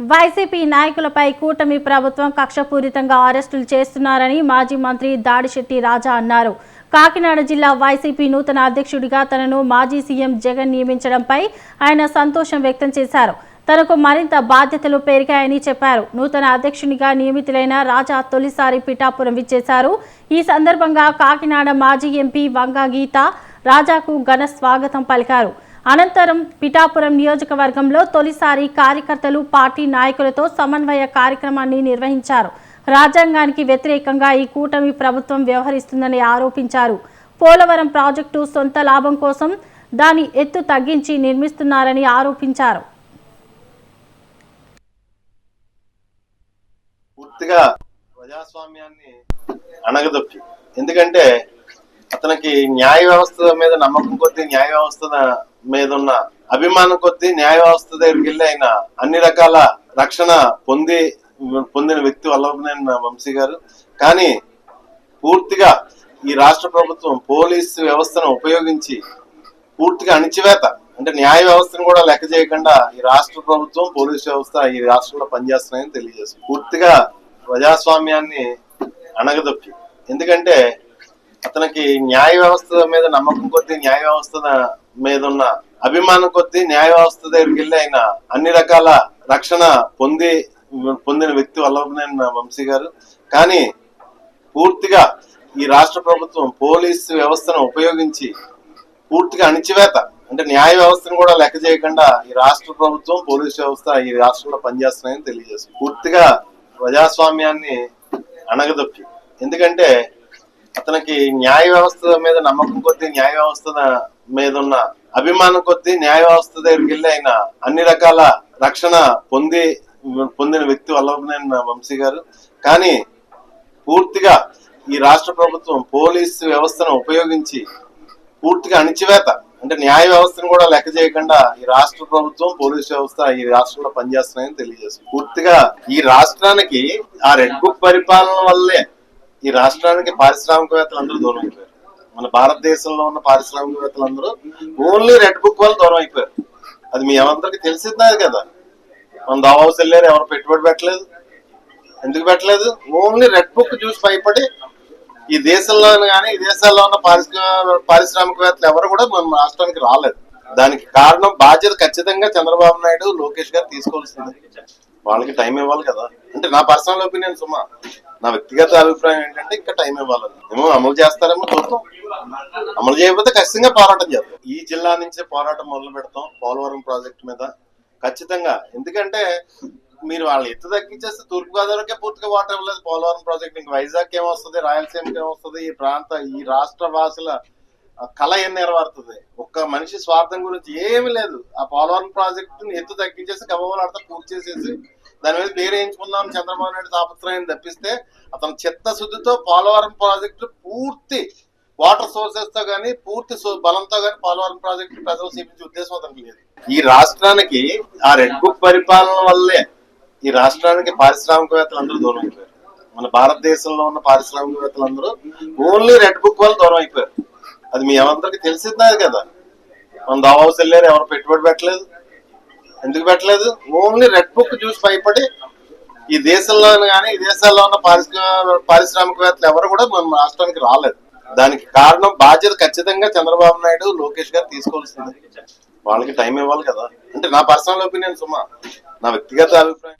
YCP నాయకులపై కూటమి ప్రభుత్వం కక్షపూరితంగా అరెస్టులు చేస్తున్నారని మాజీ మంత్రి దాడిశెట్టి రాజా అన్నారు. కాకినాడ జిల్లా వైసీపీ నూతన అధ్యక్షుడిగా తనను మాజీ సీఎం జగన్ నియమించడంపై ఆయన సంతోషం వ్యక్తం చేశారు. తనకు మరింత బాధ్యతలు పెరిగాయని చెప్పారు. నూతన అధ్యక్షునిగా నియమితులైన రాజా తొలిసారి పిఠాపురం విచ్చేశారు. ఈ సందర్భంగా కాకినాడ మాజీ ఎంపీ వంగా గీత రాజాకు ఘన స్వాగతం పలికారు. అనంతరం పిఠాపురం నియోజకవర్గంలో తొలిసారి కార్యకర్తలు పార్టీ నాయకులతో సమన్వయ కార్యక్రమాన్ని నిర్వహించారు. రాజ్యాంగానికి వ్యతిరేకంగా ఈ కూటమి ప్రభుత్వం వ్యవహరిస్తుందని ఆరోపించారు. పోలవరం ప్రాజెక్టు సొంత లాభం కోసం దాని ఎత్తు తగ్గించి నిర్మిస్తున్నారని ఆరోపించారు. పూర్తిగా ప్రజాస్వామ్యాన్ని అణగదొక్కి, ఎందుకంటే అతనికి న్యాయ వ్యవస్థ మీద నమ్మకం కొద్దీ, న్యాయ వ్యవస్థ మీద ఉన్న అభిమానం కొద్దీ న్యాయ వ్యవస్థ దగ్గరికి వెళ్ళి ఆయన అన్ని రకాల రక్షణ పొందిన వ్యక్తి వల్లభనేని వంశీ గారు. కానీ పూర్తిగా ఈ రాష్ట్ర ప్రభుత్వం పోలీసు వ్యవస్థను ఉపయోగించి పూర్తిగా అణిచివేత, అంటే న్యాయ వ్యవస్థను కూడా లెక్క చేయకుండా ఈ రాష్ట్ర ప్రభుత్వం పోలీసు వ్యవస్థ ఈ రాష్ట్రంలో పనిచేస్తున్నాయని తెలియజేస్తుంది. పూర్తిగా ప్రజాస్వామ్యాన్ని అణగదొక్కి, ఎందుకంటే అతనికి న్యాయ వ్యవస్థ మీద నమ్మకం కొద్దీ, న్యాయ వ్యవస్థ మీద ఉన్న అభిమానం కొద్దీ న్యాయ వ్యవస్థ దగ్గరికి వెళ్ళి ఆయన అన్ని రకాల రక్షణ పొందిన వ్యక్తి వల్లభనేని వంశీ గారు. కానీ పూర్తిగా ఈ రాష్ట్ర ప్రభుత్వం పోలీసు వ్యవస్థను ఉపయోగించి పూర్తిగా అణిచివేత, అంటే న్యాయ వ్యవస్థను కూడా లెక్క చేయకుండా ఈ రాష్ట్ర ప్రభుత్వం పోలీసు వ్యవస్థ ఈ రాష్ట్రంలో పనిచేస్తున్నాయని తెలియజేస్తుంది. పూర్తిగా ప్రజాస్వామ్యాన్ని అణగదొక్కి, ఎందుకంటే అతనికి న్యాయ వ్యవస్థ మీద నమ్మకం కొద్దీ, న్యాయ వ్యవస్థ మీద ఉన్న అభిమానం కొద్దీ న్యాయ వ్యవస్థ దగ్గరికి వెళ్ళి ఆయన అన్ని రకాల రక్షణ పొందిన వ్యక్తి వల్లభనేని వంశీ గారు. కానీ పూర్తిగా ఈ రాష్ట్ర ప్రభుత్వం పోలీసు వ్యవస్థను ఉపయోగించి పూర్తిగా అణిచివేత, అంటే న్యాయ వ్యవస్థను కూడా లెక్క చేయకుండా ఈ రాష్ట్ర ప్రభుత్వం పోలీసు వ్యవస్థ ఈ రాష్ట్రంలో పనిచేస్తున్నాయని తెలియజేస్తుంది. పూర్తిగా ఈ రాష్ట్రానికి ఆ రెడ్ బుక్ పరిపాలన వల్లే ఈ రాష్ట్రానికి పారిశ్రామికవేత్తలు అందరూ దూరం అయిపోయారు. మన భారతదేశంలో ఉన్న పారిశ్రామికవేత్తలందరూ ఓన్లీ రెడ్ బుక్ వల్ల దూరం అయిపోయారు. అది మీ ఎవరికి తెలిసిందే కదా. మన దావాస్ వెళ్ళారు, ఎవరు పెట్టుబడి పెట్టలేదు. ఎందుకు పెట్టలేదు? ఓన్లీ రెడ్ బుక్ చూసి భయపడి ఈ దేశంలో కానీ ఈ దేశాల్లో ఉన్న పారిశ్రామికవేత్తలు ఎవరు కూడా మన రాష్ట్రానికి రాలేదు. దానికి కారణం బాధ్యత ఖచ్చితంగా చంద్రబాబు నాయుడు, లోకేష్ గారు తీసుకోవాల్సింది. వాళ్ళకి టైం ఇవ్వాలి కదా. అంటే నా పర్సనల్ ఒపీనియన్ సుమా, నా వ్యక్తిగత అభిప్రాయం ఏంటంటే ఇంకా టైం ఇవ్వాలని. ఏమో అమలు చేస్తారేమో చూద్దాం. అమలు చేయకపోతే ఖచ్చితంగా పోరాటం చేద్దాం. ఈ జిల్లా నుంచే పోరాటం మొదలు పెడతాం పోలవరం ప్రాజెక్టు మీద ఖచ్చితంగా. ఎందుకంటే మీరు వాళ్ళు ఎత్తు తగ్గించేస్తే తూర్పుగోదావరికే పూర్తిగా వాటర్ ఇవ్వలేదు పోలవరం ప్రాజెక్ట్. ఇంక వైజాగ్ ఏమొస్తుంది, రాయలసీమకి ఏమొస్తుంది, ఈ రాష్ట్ర వాసుల కళ ఏం నెరవేరుతుంది? ఒక్క మనిషి స్వార్థం గురించి ఏమి లేదు. ఆ పోలవరం ప్రాజెక్టుని ఎత్తు తగ్గించేసి గబగబలాడితే పూర్తి చేసేసి దాని మీద పేరు వేయించుకుందాం చంద్రబాబు నాయుడు తాపత్రయం తప్పిస్తే అతను చిత్తశుద్ధితో పోలవరం ప్రాజెక్టు పూర్తి వాటర్ సోర్సెస్ తో గానీ పూర్తి బలంతో గానీ పోలవరం ప్రాజెక్టు ప్రజలు చూపించే ఉద్దేశం అతనికి లేదు. ఈ రాష్ట్రానికి ఆ రెడ్ బుక్ పరిపాలన వల్లే ఈ రాష్ట్రానికి పారిశ్రామికవేత్తలు అందరూ దూరం అయిపోయారు. మన భారతదేశంలో ఉన్న పారిశ్రామికవేత్తలందరూ ఓన్లీ రెడ్ బుక్ వల్ల దూరం అయిపోయారు. అది మీ ఎవరికి తెలిసిందే కదా. మన దావాస్ వెళ్ళారు, ఎవరు పెట్టుబడి పెట్టలేదు. ఎందుకు పెట్టలేదు? ఓన్లీ రెడ్ బుక్ చూసి భయపడి ఈ దేశంలో కానీ ఈ దేశాల్లో ఉన్న పారిశ్రామికవేత్తలు ఎవరు కూడా మన రాష్ట్రానికి రాలేదు. దానికి కారణం బాధ్యత ఖచ్చితంగా చంద్రబాబు నాయుడు, లోకేష్ గారు తీసుకోవాల్సింది. వాళ్ళకి టైం ఇవ్వాలి కదా. అంటే నా పర్సనల్ ఒపీనియన్ సుమా, నా వ్యక్తిగత అభిప్రాయం.